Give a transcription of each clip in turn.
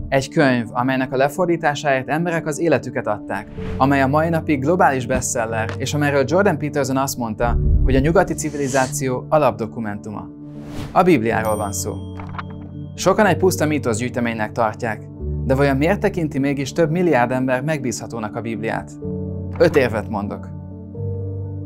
Egy könyv, amelynek a lefordításáért emberek az életüket adták, amely a mai napig globális bestseller, és amelyről Jordan Peterson azt mondta, hogy a nyugati civilizáció alapdokumentuma. A Bibliáról van szó. Sokan egy puszta mítoszgyűjteménynek tartják, de vajon miért tekinti mégis több milliárd ember megbízhatónak a Bibliát? 5 érvet mondok.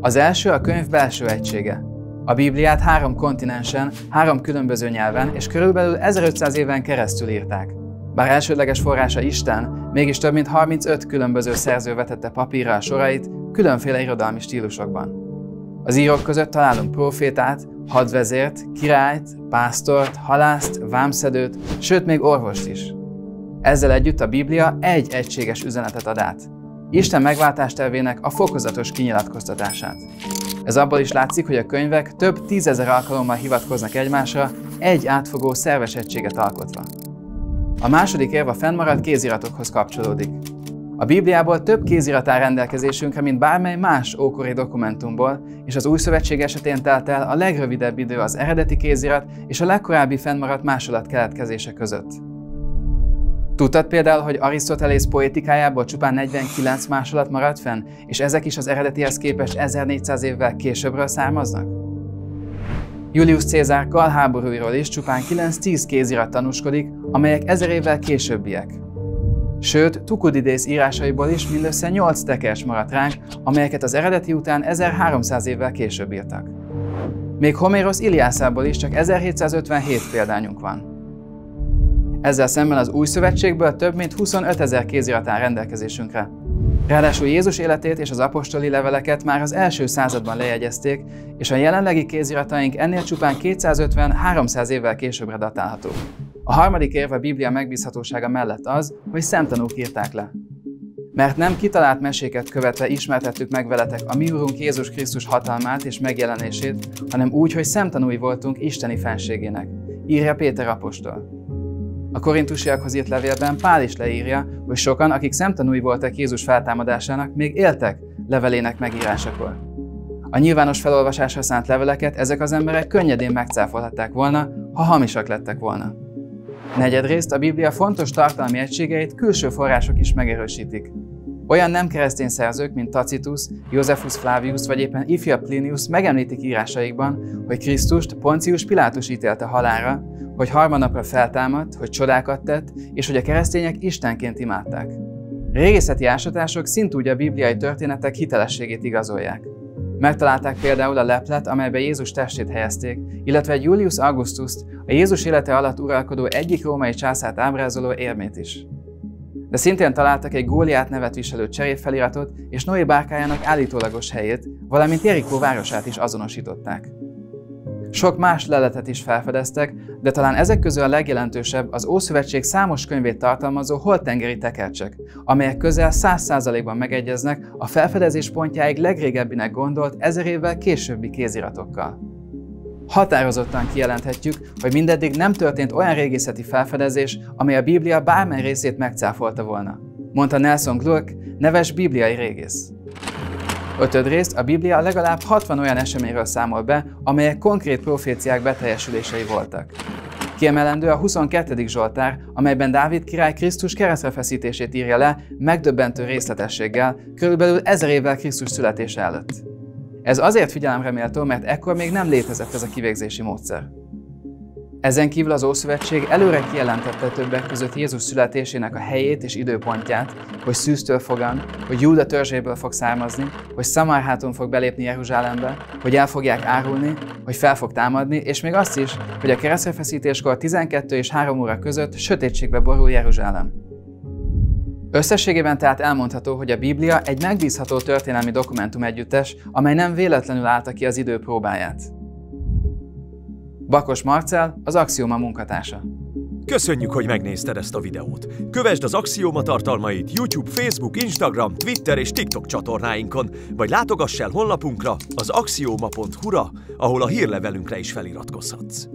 Az első a könyv belső egysége. A Bibliát 3 kontinensen, 3 különböző nyelven és körülbelül 1500 éven keresztül írták. Bár elsődleges forrása Isten, mégis több mint 35 különböző szerző vetette papírra a sorait különféle irodalmi stílusokban. Az írók között találunk prófétát, hadvezért, királyt, pásztort, halászt, vámszedőt, sőt még orvost is. Ezzel együtt a Biblia egy egységes üzenetet ad át. Isten megváltás tervének a fokozatos kinyilatkoztatását. Ez abból is látszik, hogy a könyvek több 10 000 alkalommal hivatkoznak egymásra, egy átfogó szerves egységet alkotva. A második érv a fennmaradt kéziratokhoz kapcsolódik. A Bibliából több kézirat áll rendelkezésünkre, mint bármely más ókori dokumentumból, és az Új Szövetség esetén telt el a legrövidebb idő az eredeti kézirat és a legkorábbi fennmaradt másolat keletkezése között. Tudtad például, hogy Arisztotelész poétikájából csupán 49 másolat maradt fenn, és ezek is az eredetihez képest 1400 évvel későbbről származnak? Julius Cézár gal háborúiról is csupán 9-10 kézirat tanúskodik, amelyek 1000 évvel későbbiek. Sőt, Tukudidész írásaiból is mindössze 8 tekers maradt ránk, amelyeket az eredeti után 1300 évvel később írtak. Még Homérosz Iliászából is csak 1757 példányunk van. Ezzel szemben az Új Szövetségből több mint 25 000 kézirat áll rendelkezésünkre. Ráadásul Jézus életét és az apostoli leveleket már az első században lejegyezték, és a jelenlegi kézirataink ennél csupán 250-300 évvel későbbre datálhatók. A harmadik érv a Biblia megbízhatósága mellett az, hogy szemtanúk írták le. Mert nem kitalált meséket követve ismertettük meg veletek a mi Urunk Jézus Krisztus hatalmát és megjelenését, hanem úgy, hogy szemtanúi voltunk Isteni fenségének, írja Péter apostol. A korintusiakhoz írt levélben Pál is leírja, hogy sokan, akik szemtanúi voltak Jézus feltámadásának, még éltek levelének megírásakor. A nyilvános felolvasásra szánt leveleket ezek az emberek könnyedén megcáfolhatták volna, ha hamisak lettek volna. Negyedrészt a Biblia fontos tartalmi egységeit külső források is megerősítik. Olyan nem keresztény szerzők, mint Tacitus, Josephus Flavius vagy éppen ifjabb Plinius megemlítik írásaikban, hogy Krisztust Poncius Pilátus ítélte halálra, hogy harmadnapra feltámadt, hogy csodákat tett, és hogy a keresztények istenként imádták. Régészeti ásatások szintúgy a bibliai történetek hitelességét igazolják. Megtalálták például a leplet, amelybe Jézus testét helyezték, illetve egy Julius Augustust, a Jézus élete alatt uralkodó egyik római császárt ábrázoló érmét is. De szintén találtak egy Góliát nevet viselő cserépfeliratot és Noé bárkájának állítólagos helyét, valamint Jerikó városát is azonosították. Sok más leletet is felfedeztek, de talán ezek közül a legjelentősebb az Ószövetség számos könyvét tartalmazó holttengeri tekercsek, amelyek közel 100%-ban megegyeznek a felfedezés pontjáig legrégebbinek gondolt 1000 évvel későbbi kéziratokkal. Határozottan kijelenthetjük, hogy mindeddig nem történt olyan régészeti felfedezés, amely a Biblia bármely részét megcáfolta volna, mondta Nelson Glueck, neves bibliai régész. Ötödrészt a Biblia legalább 60 olyan eseményről számol be, amelyek konkrét proféciák beteljesülései voltak. Kiemelendő a 22. Zsoltár, amelyben Dávid király Krisztus keresztre feszítését írja le megdöbbentő részletességgel, körülbelül 1000 évvel Krisztus születése előtt. Ez azért figyelemre méltó, mert ekkor még nem létezett ez a kivégzési módszer. Ezen kívül az Ószövetség előre kijelentette többek között Jézus születésének a helyét és időpontját, hogy szűztől fogan, hogy Júda törzséből fog származni, hogy Szamárháton fog belépni Jeruzsálembe, hogy el fogják árulni, hogy fel fog támadni, és még azt is, hogy a keresztrefeszítéskor 12 és 3 óra között sötétségbe borul Jeruzsálem. Összességében tehát elmondható, hogy a Biblia egy megbízható történelmi dokumentum együttes, amely nem véletlenül állta ki az idő próbáját. Bakos Marcell, az Axioma munkatársa. Köszönjük, hogy megnézted ezt a videót! Kövesd az Axioma tartalmait YouTube, Facebook, Instagram, Twitter és TikTok csatornáinkon, vagy látogass el honlapunkra, az axioma.hu-ra, ahol a hírlevelünkre is feliratkozhatsz.